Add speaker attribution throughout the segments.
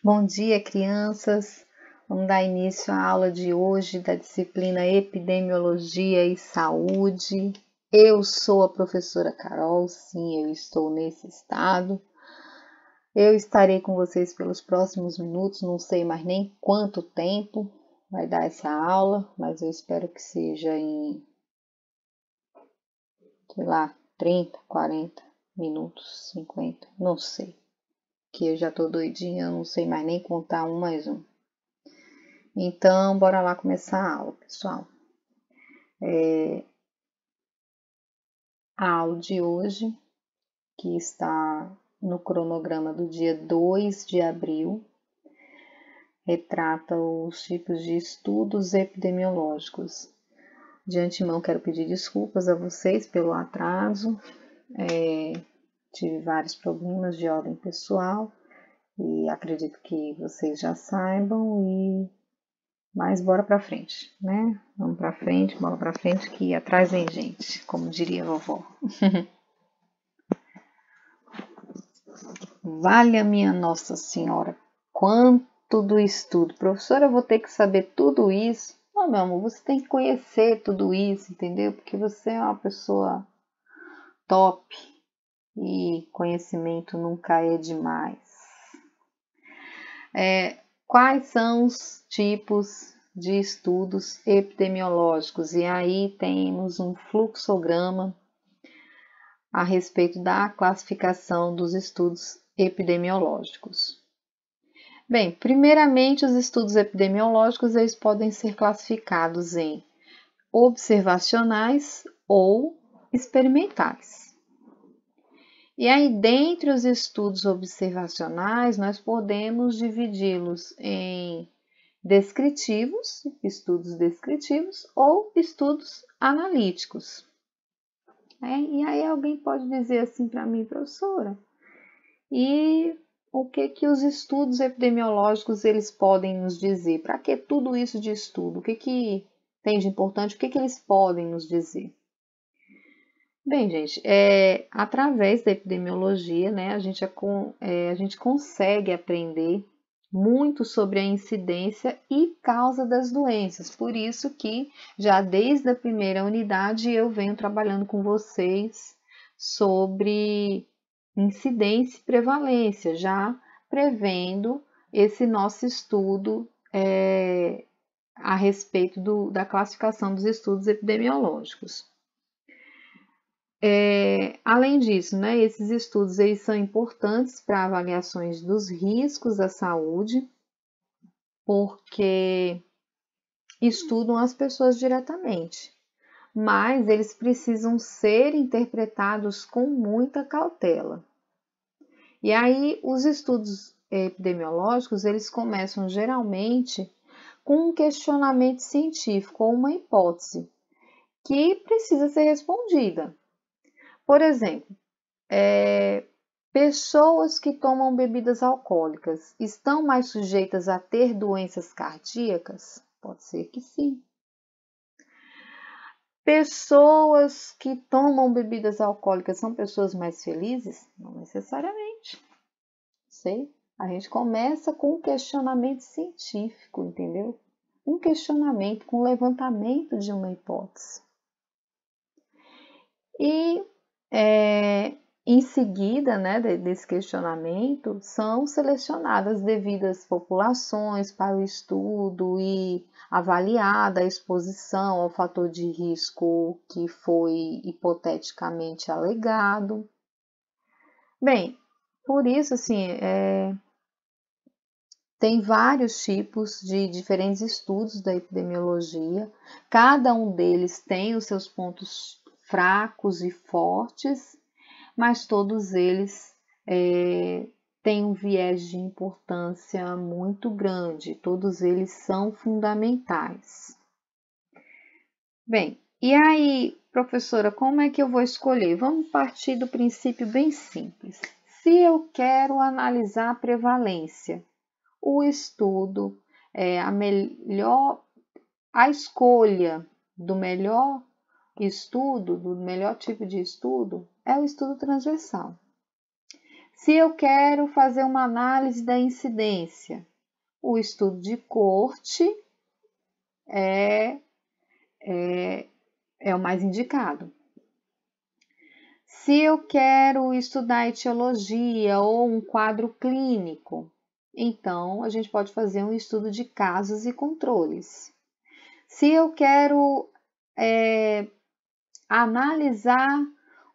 Speaker 1: Bom dia, crianças! Vamos dar início à aula de hoje da disciplina Epidemiologia e Saúde. Eu sou a professora Carol, sim, eu estou nesse estado. Eu estarei com vocês pelos próximos minutos, não sei mais nem quanto tempo vai dar essa aula, mas eu espero que seja em, 30, 40 minutos, 50, não sei. Que eu já tô doidinha, eu não sei mais nem contar um mais um. Então, bora lá começar a aula, pessoal. A aula de hoje, que está no cronograma do dia 2 de abril, retrata os tipos de estudos epidemiológicos. De antemão, quero pedir desculpas a vocês pelo atraso. Tive vários problemas de ordem pessoal e acredito que vocês já saibam. Mas bora pra frente, né? Vamos pra frente, bola pra frente, que atrás vem gente, como diria a vovó. Vale a minha Nossa Senhora, quanto do estudo. Professora, eu vou ter que saber tudo isso. Não, meu amor, você tem que conhecer tudo isso, entendeu? Porque você é uma pessoa top e conhecimento nunca é demais. Quais são os tipos de estudos epidemiológicos? E aí temos um fluxograma a respeito da classificação dos estudos epidemiológicos. Bem, primeiramente, os estudos epidemiológicos eles podem ser classificados em observacionais ou experimentais. E aí, dentre os estudos observacionais, nós podemos dividi-los em descritivos, estudos descritivos ou estudos analíticos. E aí alguém pode dizer assim para mim, professora, e o que os estudos epidemiológicos eles podem nos dizer? Para que tudo isso de estudo? O que tem de importante? O que eles podem nos dizer? Bem, gente, através da epidemiologia, né, a gente consegue aprender muito sobre a incidência e causa das doenças. Por isso que já desde a primeira unidade eu venho trabalhando com vocês sobre incidência e prevalência, já prevendo esse nosso estudo a respeito da classificação dos estudos epidemiológicos. Além disso, né, esses estudos eles são importantes para avaliações dos riscos à saúde, porque estudam as pessoas diretamente, mas eles precisam ser interpretados com muita cautela. E aí, os estudos epidemiológicos, eles começam geralmente com um questionamento científico ou uma hipótese que precisa ser respondida. Por exemplo, pessoas que tomam bebidas alcoólicas estão mais sujeitas a ter doenças cardíacas? Pode ser que sim. Pessoas que tomam bebidas alcoólicas são pessoas mais felizes? Não necessariamente. Sei. A gente começa com um questionamento científico, entendeu? Um questionamento com o levantamento de uma hipótese. E em seguida, né, desse questionamento, são selecionadas devidas populações para o estudo e avaliada a exposição ao fator de risco que foi hipoteticamente alegado. Bem, por isso, assim, tem vários tipos de diferentes estudos da epidemiologia, cada um deles tem os seus pontos fracos e fortes, mas todos eles têm um viés de importância muito grande, todos eles são fundamentais. Bem, e aí, professora, como é que eu vou escolher? Vamos partir do princípio bem simples. Se eu quero analisar a prevalência, o estudo, a escolha do melhor estudo, do melhor tipo de estudo, é o estudo transversal. Se eu quero fazer uma análise da incidência, o estudo de coorte é o mais indicado. Se eu quero estudar etiologia ou um quadro clínico, então a gente pode fazer um estudo de casos e controles. Se eu quero analisar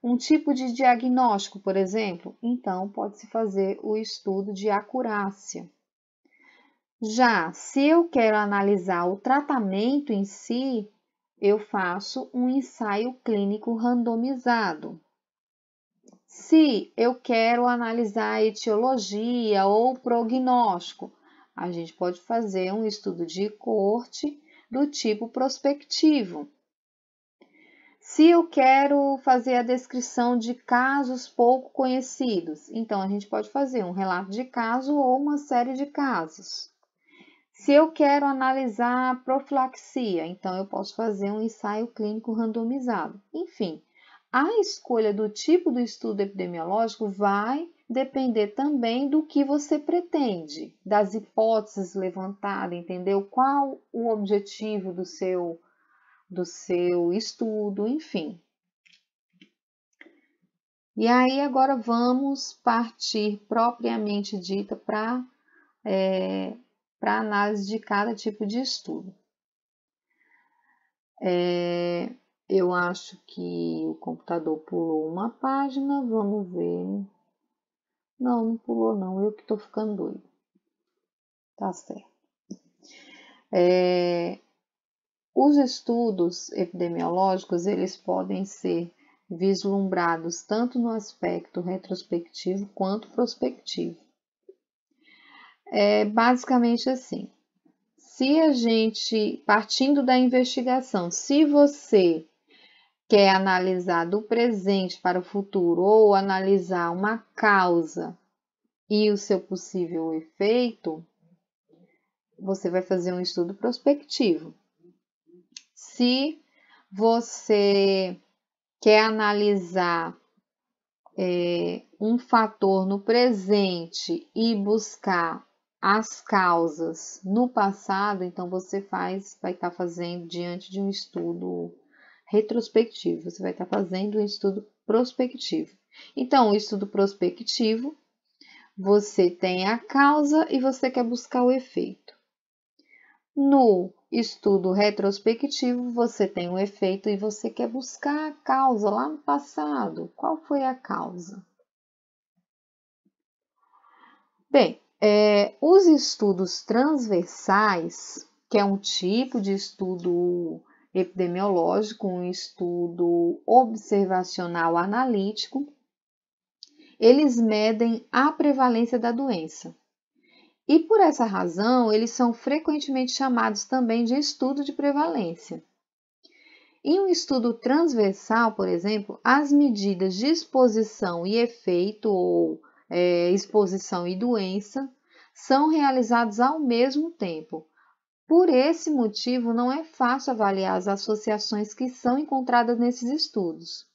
Speaker 1: um tipo de diagnóstico, por exemplo, então pode-se fazer o estudo de acurácia. Já se eu quero analisar o tratamento em si, eu faço um ensaio clínico randomizado. Se eu quero analisar a etiologia ou prognóstico, a gente pode fazer um estudo de coorte do tipo prospectivo. Se eu quero fazer a descrição de casos pouco conhecidos, então a gente pode fazer um relato de caso ou uma série de casos. Se eu quero analisar a profilaxia, então eu posso fazer um ensaio clínico randomizado. Enfim, a escolha do tipo do estudo epidemiológico vai depender também do que você pretende, das hipóteses levantadas, entendeu? Qual o objetivo do seu estudo, enfim. E aí agora vamos partir propriamente dita para a análise de cada tipo de estudo. Eu acho que o computador pulou uma página, vamos ver. Não, não pulou não, eu que estou ficando doido. Tá certo. Os estudos epidemiológicos, eles podem ser vislumbrados tanto no aspecto retrospectivo quanto prospectivo. É basicamente assim. Se a gente, partindo da investigação, se você quer analisar do presente para o futuro ou analisar uma causa e o seu possível efeito, você vai fazer um estudo prospectivo. Se você quer analisar um fator no presente e buscar as causas no passado, então você vai estar fazendo diante de um estudo retrospectivo, você vai estar fazendo um estudo prospectivo. Então, o estudo prospectivo, você tem a causa e você quer buscar o efeito. No estudo retrospectivo, você tem o efeito e você quer buscar a causa lá no passado. Qual foi a causa? Bem, os estudos transversais, que é um tipo de estudo epidemiológico, um estudo observacional analítico, eles medem a prevalência da doença. E por essa razão, eles são frequentemente chamados também de estudo de prevalência. Em um estudo transversal, por exemplo, as medidas de exposição e efeito, ou exposição e doença, são realizadas ao mesmo tempo. Por esse motivo, não é fácil avaliar as associações que são encontradas nesses estudos.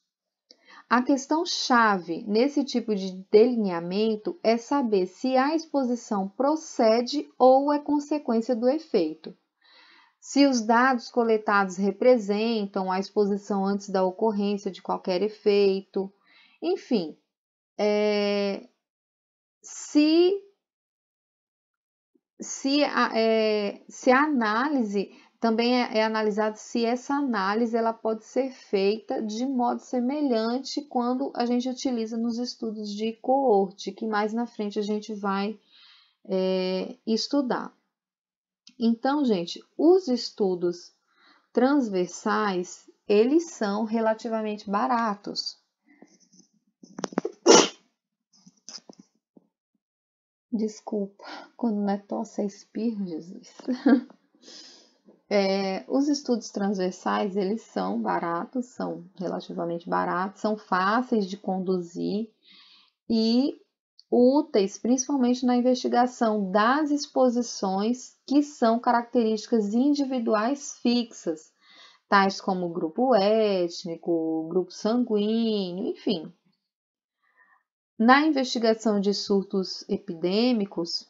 Speaker 1: A questão chave nesse tipo de delineamento é saber se a exposição procede ou é consequência do efeito. Se os dados coletados representam a exposição antes da ocorrência de qualquer efeito, enfim, se a análise também é analisado se essa análise ela pode ser feita de modo semelhante quando a gente utiliza nos estudos de coorte, que mais na frente a gente vai estudar. Então, gente, os estudos transversais, eles são relativamente baratos. Desculpa, quando não é tosse, é espirro, Jesus. Os estudos transversais, eles são baratos, são relativamente baratos, são fáceis de conduzir e úteis, principalmente na investigação das exposições que são características individuais fixas, tais como grupo étnico, grupo sanguíneo, enfim. Na investigação de surtos epidêmicos,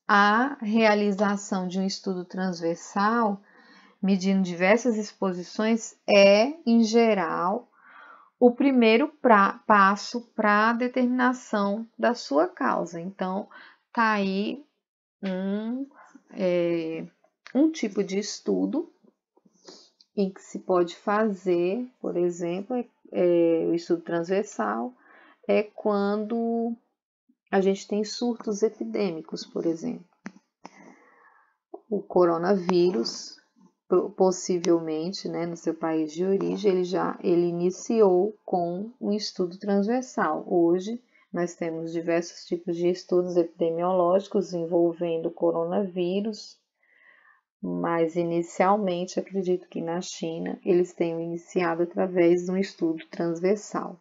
Speaker 1: a realização de um estudo transversal, medindo diversas exposições, é, em geral, o primeiro passo para a determinação da sua causa. Então, tá aí um tipo de estudo em que se pode fazer, por exemplo, o estudo transversal, é quando a gente tem surtos epidêmicos, por exemplo. O coronavírus, possivelmente, né, no seu país de origem, ele iniciou com um estudo transversal. Hoje, nós temos diversos tipos de estudos epidemiológicos envolvendo o coronavírus, mas inicialmente acredito que na China eles tenham iniciado através de um estudo transversal.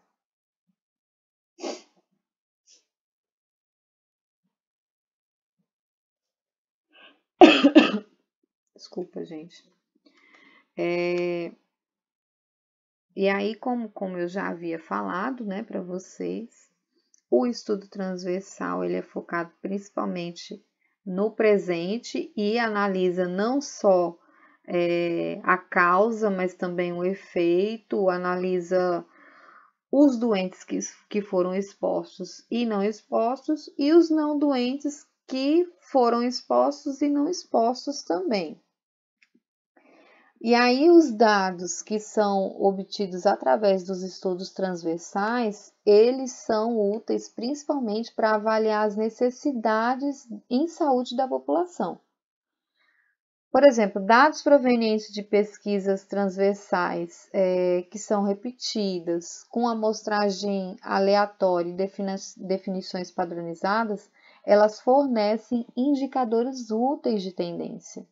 Speaker 1: Desculpa, gente. E aí, como eu já havia falado, né, para vocês, o estudo transversal ele é focado principalmente no presente e analisa não só a causa, mas também o efeito, analisa os doentes que foram expostos e não expostos, e os não doentes que foram expostos e não expostos também. E aí, os dados que são obtidos através dos estudos transversais, eles são úteis principalmente para avaliar as necessidades em saúde da população. Por exemplo, dados provenientes de pesquisas transversais que são repetidas, com amostragem aleatória e definições padronizadas, elas fornecem indicadores úteis de tendência.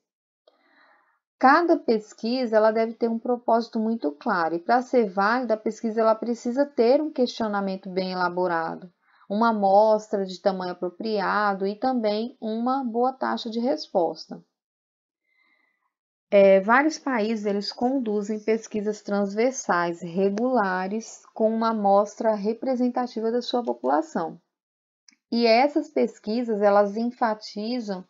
Speaker 1: Cada pesquisa ela deve ter um propósito muito claro, e para ser válida, a pesquisa ela precisa ter um questionamento bem elaborado, uma amostra de tamanho apropriado e também uma boa taxa de resposta. Vários países eles conduzem pesquisas transversais regulares com uma amostra representativa da sua população. E essas pesquisas elas enfatizam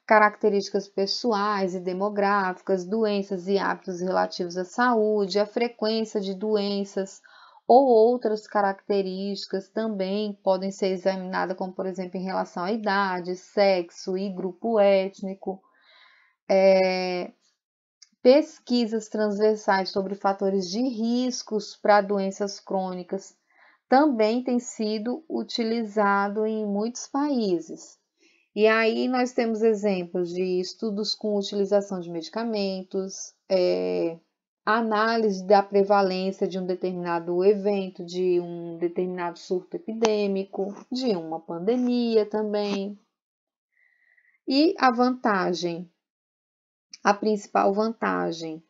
Speaker 1: características pessoais e demográficas, doenças e hábitos relativos à saúde, a frequência de doenças ou outras características também podem ser examinadas, como por exemplo em relação à idade, sexo e grupo étnico. Pesquisas transversais sobre fatores de riscos para doenças crônicas também têm sido utilizado em muitos países. E aí nós temos exemplos de estudos com utilização de medicamentos, análise da prevalência de um determinado evento, de um determinado surto epidêmico, de uma pandemia também. E a principal vantagem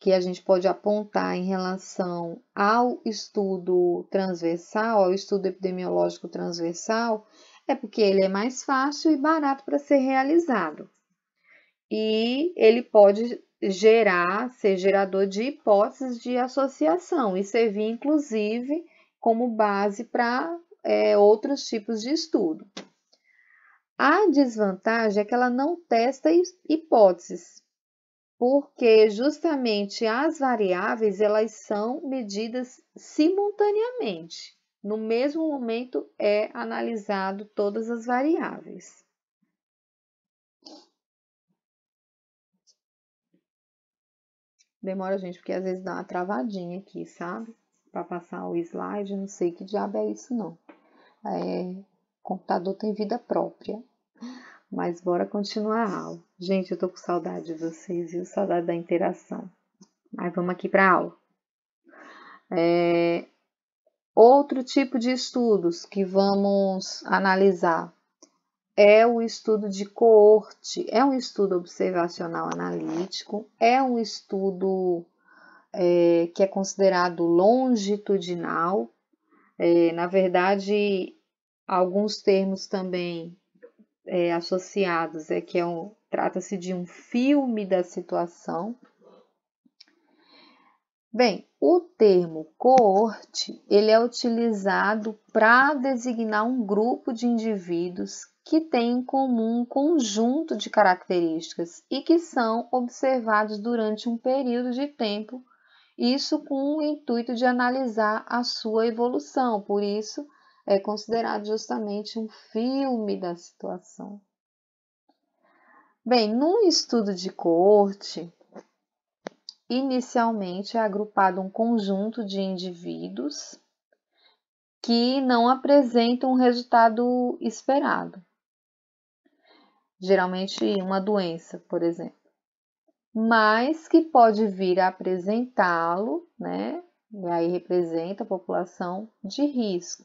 Speaker 1: que a gente pode apontar em relação ao estudo transversal, ao estudo epidemiológico transversal, é porque ele é mais fácil e barato para ser realizado. E ele pode ser gerador de hipóteses de associação e servir, inclusive, como base para outros tipos de estudo. A desvantagem é que ela não testa hipóteses, porque justamente as variáveis elas são medidas simultaneamente. No mesmo momento é analisado todas as variáveis. Demora, gente, porque às vezes dá uma travadinha aqui, sabe? Para passar o slide, não sei que diabo é isso não. O computador tem vida própria. Mas bora continuar a aula. Gente, eu tô com saudade de vocês, viu? Saudade da interação. Mas vamos aqui para a aula. Outro tipo de estudos que vamos analisar é o estudo de coorte. É um estudo observacional analítico, é um estudo que é considerado longitudinal. Na verdade, alguns termos também associados que trata-se de um filme da situação. Bem, o termo coorte, ele é utilizado para designar um grupo de indivíduos que têm em comum um conjunto de características e que são observados durante um período de tempo, isso com o intuito de analisar a sua evolução, por isso é considerado justamente um filme da situação. Bem, num estudo de coorte, inicialmente é agrupado um conjunto de indivíduos que não apresentam o resultado esperado. Geralmente uma doença, por exemplo, mas que pode vir a apresentá-lo, né? E aí representa a população de risco.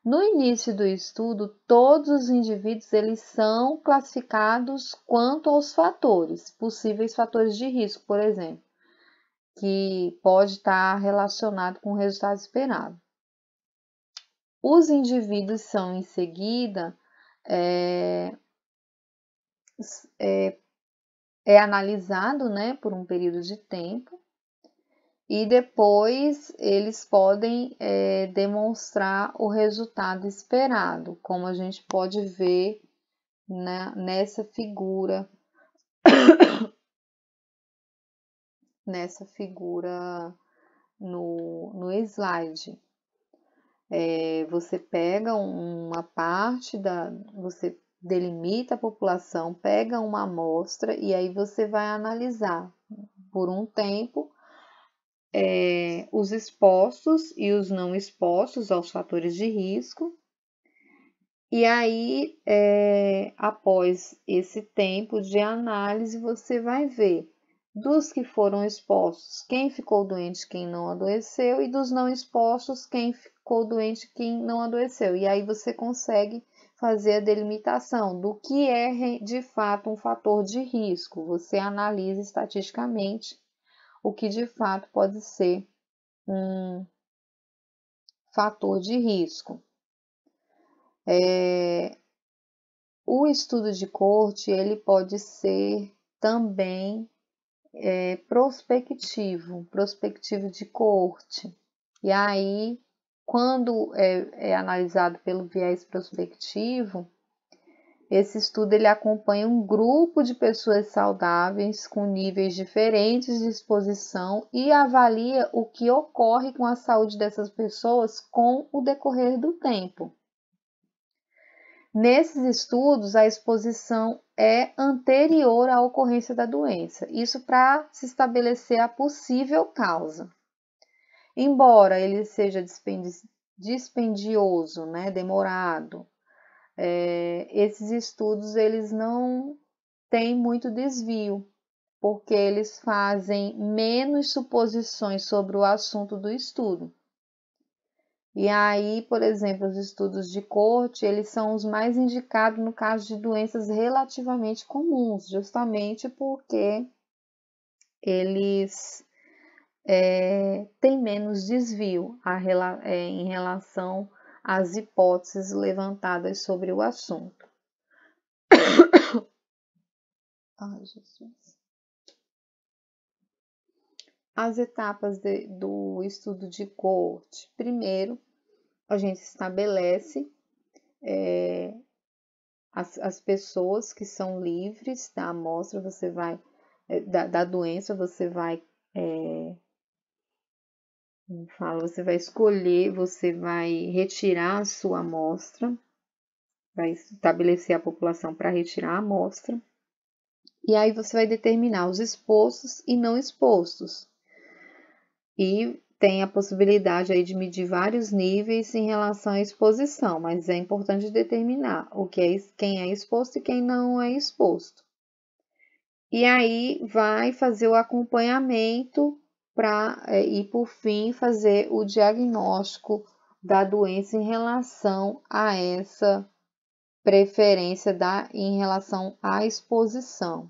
Speaker 1: No início do estudo, todos os indivíduos eles são classificados quanto aos fatores, possíveis fatores de risco, por exemplo, que pode estar relacionado com o resultado esperado. Os indivíduos são, em seguida, analisado, né, por um período de tempo e depois eles podem demonstrar o resultado esperado, como a gente pode ver, né, nessa figura no slide. Você pega uma parte você delimita a população, pega uma amostra e aí você vai analisar por um tempo os expostos e os não expostos aos fatores de risco. E aí, após esse tempo de análise, você vai ver dos que foram expostos, quem ficou doente, quem não adoeceu, e dos não expostos, quem ficou doente, quem não adoeceu. E aí você consegue fazer a delimitação do que é de fato um fator de risco. Você analisa estatisticamente o que de fato pode ser um fator de risco. O estudo de coorte ele pode ser também prospectivo de coorte. E aí, quando é analisado pelo viés prospectivo, esse estudo ele acompanha um grupo de pessoas saudáveis com níveis diferentes de exposição e avalia o que ocorre com a saúde dessas pessoas com o decorrer do tempo. Nesses estudos, a exposição é anterior à ocorrência da doença, isso para se estabelecer a possível causa. Embora ele seja dispendioso, né, demorado, esses estudos eles não têm muito desvio, porque eles fazem menos suposições sobre o assunto do estudo. E aí, por exemplo, os estudos de coorte, eles são os mais indicados no caso de doenças relativamente comuns, justamente porque eles têm menos desvio em relação às hipóteses levantadas sobre o assunto. Ai, Jesus. As etapas do estudo de coorte. Primeiro, a gente estabelece as pessoas que são livres da amostra, você vai da doença, você vai escolher, você vai retirar a sua amostra, vai estabelecer a população para retirar a amostra, e aí você vai determinar os expostos e não expostos. E tem a possibilidade aí de medir vários níveis em relação à exposição, mas é importante determinar quem é exposto e quem não é exposto. E aí vai fazer o acompanhamento e, por fim, fazer o diagnóstico da doença em relação a essa preferência em relação à exposição.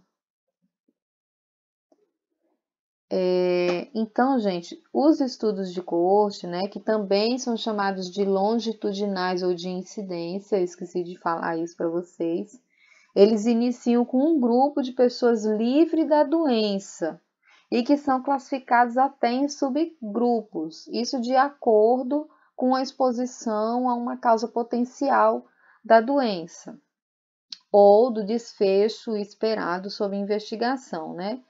Speaker 1: Então, gente, os estudos de coorte, né, que também são chamados de longitudinais ou de incidência, eu esqueci de falar isso para vocês, eles iniciam com um grupo de pessoas livres da doença e que são classificados até em subgrupos, isso de acordo com a exposição a uma causa potencial da doença ou do desfecho esperado sob investigação, né?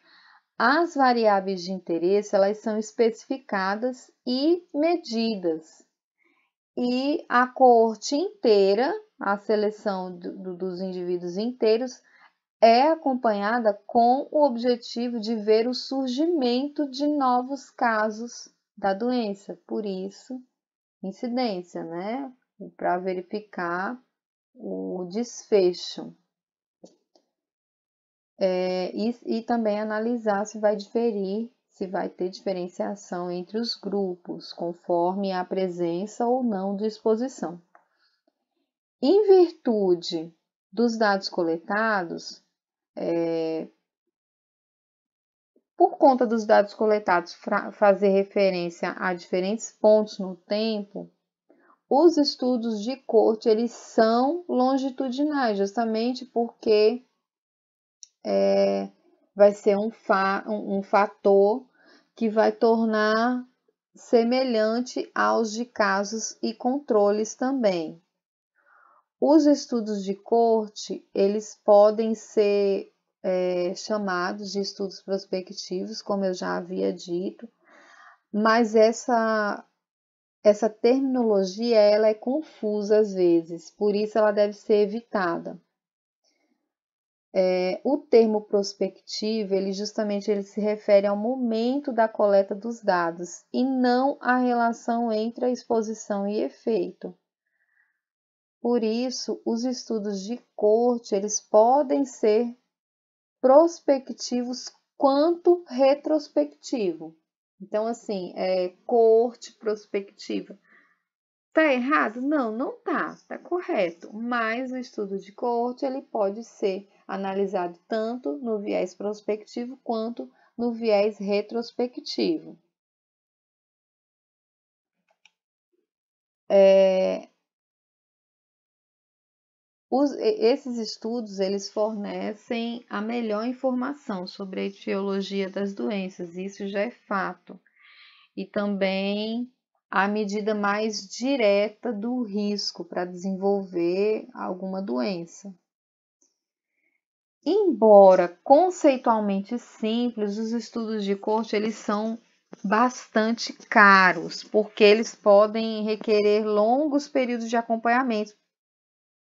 Speaker 1: As variáveis de interesse, elas são especificadas e medidas, e a coorte inteira, a seleção dos indivíduos inteiros, é acompanhada com o objetivo de ver o surgimento de novos casos da doença, por isso, incidência, né? Para verificar o desfecho. E também analisar se vai diferir, se vai ter diferenciação entre os grupos, conforme a presença ou não de exposição. Em virtude dos dados coletados, por conta dos dados coletados fazer referência a diferentes pontos no tempo, os estudos de coorte eles são longitudinais, justamente porque vai ser um fator que vai tornar semelhante aos de casos e controles também. Os estudos de coorte, eles podem ser chamados de estudos prospectivos, como eu já havia dito, mas essa terminologia ela é confusa às vezes, por isso ela deve ser evitada. O termo prospectivo, ele se refere ao momento da coleta dos dados e não à relação entre a exposição e efeito. Por isso, os estudos de coorte, eles podem ser prospectivos quanto retrospectivo. Então, assim, coorte prospectiva. Tá errado? Não, não tá. Tá correto. Mas o estudo de coorte, ele pode ser analisado tanto no viés prospectivo quanto no viés retrospectivo. Esses estudos eles fornecem a melhor informação sobre a etiologia das doenças, isso já é fato. E também a medida mais direta do risco para desenvolver alguma doença. Embora conceitualmente simples, os estudos de coorte eles são bastante caros, porque eles podem requerer longos períodos de acompanhamento.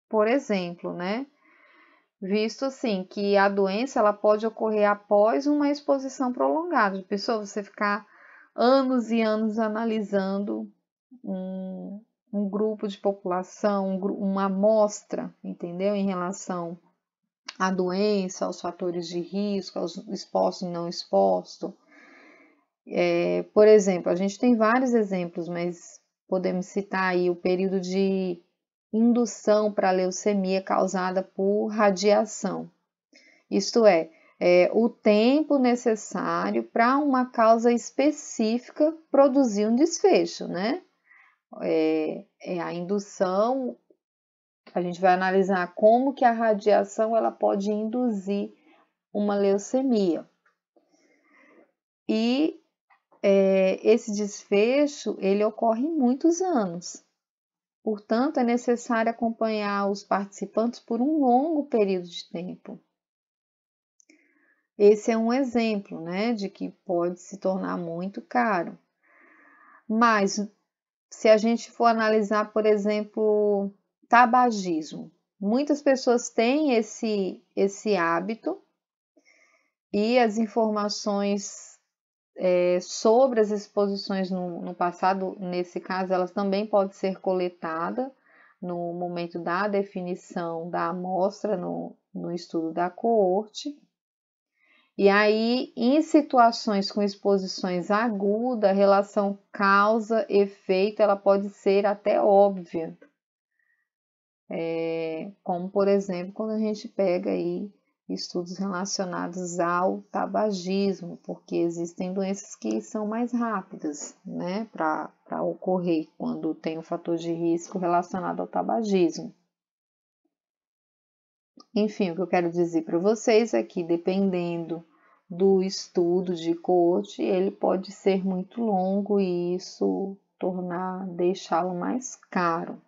Speaker 1: Por exemplo, né? Visto assim que a doença ela pode ocorrer após uma exposição prolongada. De pessoa você ficar anos e anos analisando um grupo de população, uma amostra, entendeu? Em relação à doença, aos fatores de risco, aos expostos e não expostos. Por exemplo, a gente tem vários exemplos, mas podemos citar aí o período de indução para leucemia causada por radiação. Isto é, o tempo necessário para uma causa específica produzir um desfecho, né? A indução, a gente vai analisar como que a radiação ela pode induzir uma leucemia. E esse desfecho, ele ocorre em muitos anos. Portanto, é necessário acompanhar os participantes por um longo período de tempo. Esse é um exemplo, né, de que pode se tornar muito caro. Mas, se a gente for analisar, por exemplo, tabagismo, muitas pessoas têm esse hábito e as informações sobre as exposições no passado, nesse caso, elas também podem ser coletadas no momento da definição da amostra no estudo da coorte. E aí, em situações com exposições agudas, a relação causa-efeito ela pode ser até óbvia. Como, por exemplo, quando a gente pega aí estudos relacionados ao tabagismo, porque existem doenças que são mais rápidas, né, para ocorrer quando tem um fator de risco relacionado ao tabagismo. Enfim, o que eu quero dizer para vocês é que, dependendo do estudo de coach, ele pode ser muito longo e isso deixá-lo mais caro.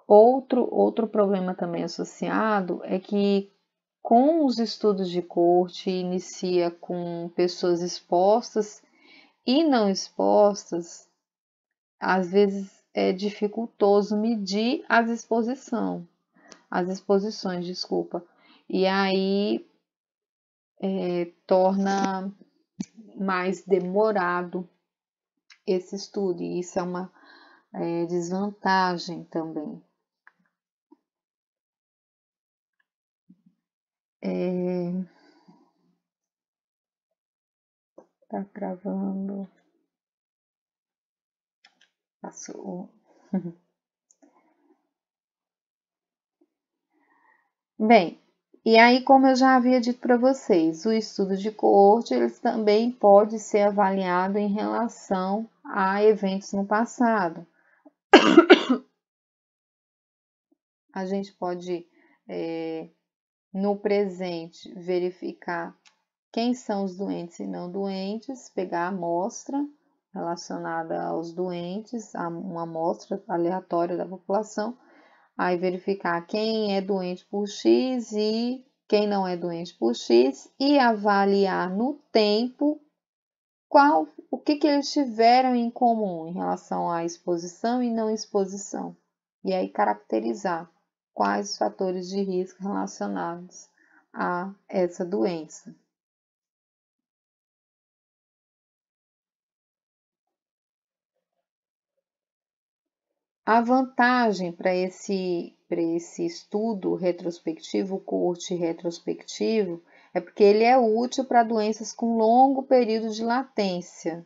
Speaker 1: Outro problema também associado é que com os estudos de coach inicia com pessoas expostas e não expostas, às vezes é dificultoso medir as exposições, desculpa. E aí torna mais demorado esse estudo, e isso é uma desvantagem também. Tá travando. Passou. Bem, e aí, como eu já havia dito para vocês, o estudo de coorte ele também pode ser avaliado em relação a eventos no passado. A gente pode, no presente, verificar quem são os doentes e não doentes, pegar a amostra relacionada aos doentes, uma amostra aleatória da população, aí verificar quem é doente por X e quem não é doente por X e avaliar no tempo o que eles tiveram em comum em relação à exposição e não exposição. E aí caracterizar quais os fatores de risco relacionados a essa doença. A vantagem para esse estudo retrospectivo, coorte retrospectivo, é porque ele é útil para doenças com longo período de latência.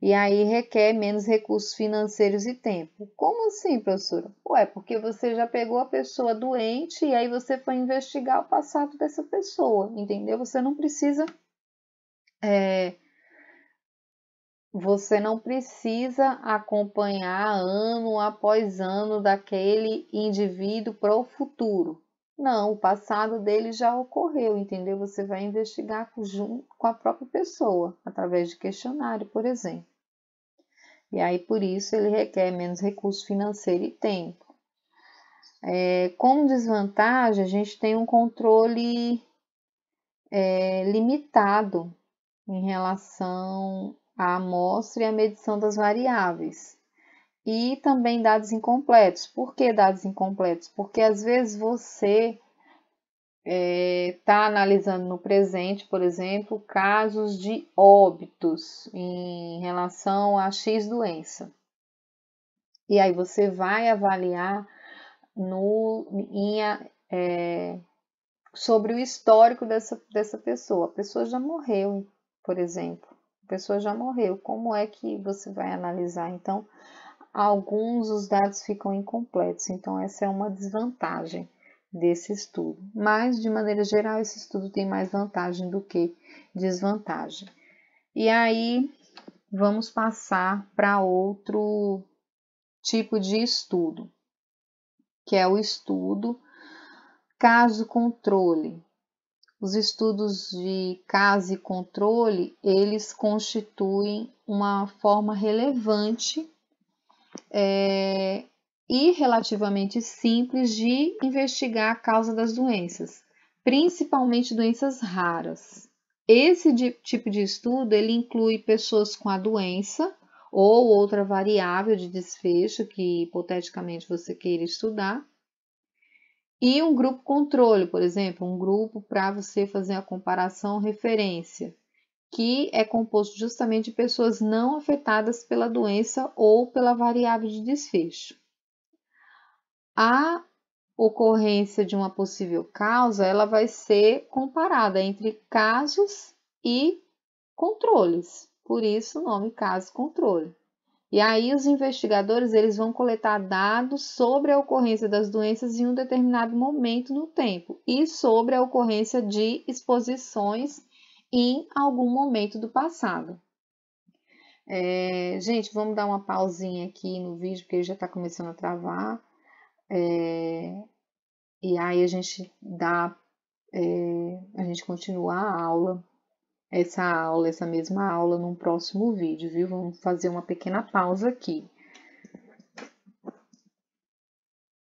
Speaker 1: E aí requer menos recursos financeiros e tempo. Como assim, professora? Ué, porque você já pegou a pessoa doente e aí você foi investigar o passado dessa pessoa, entendeu? Você não precisa acompanhar ano após ano daquele indivíduo para o futuro. Não, o passado dele já ocorreu, entendeu? Você vai investigar com a própria pessoa, através de questionário, por exemplo. E aí, por isso, ele requer menos recurso financeiro e tempo. Como desvantagem, a gente tem um controle limitado em relação à amostra e à medição das variáveis. E também dados incompletos. Por que dados incompletos? Porque às vezes você está analisando no presente, por exemplo, casos de óbitos em relação a X doença. E aí você vai avaliar sobre o histórico dessa pessoa. A pessoa já morreu, por exemplo. A pessoa já morreu. Como é que você vai analisar? Então, alguns os dados ficam incompletos. Então, essa é uma desvantagem desse estudo. Mas, de maneira geral, esse estudo tem mais vantagem do que desvantagem. E aí, vamos passar para outro tipo de estudo, que é o estudo caso-controle. Os estudos de caso e controle, eles constituem uma forma relevante e relativamente simples de investigar a causa das doenças, principalmente doenças raras. Esse tipo de estudo, ele inclui pessoas com a doença ou outra variável de desfecho que hipoteticamente você queira estudar, e um grupo controle, por exemplo, um grupo para você fazer a comparação referência, que é composto justamente de pessoas não afetadas pela doença ou pela variável de desfecho. A ocorrência de uma possível causa, ela vai ser comparada entre casos e controles, por isso o nome caso-controle. E aí os investigadores eles vão coletar dados sobre a ocorrência das doenças em um determinado momento no tempo e sobre a ocorrência de exposições em algum momento do passado. Gente, vamos dar uma pausinha aqui no vídeo porque ele já está começando a travar. E aí a gente a gente continua a aula, essa mesma aula num próximo vídeo, viu? Vamos fazer uma pequena pausa aqui.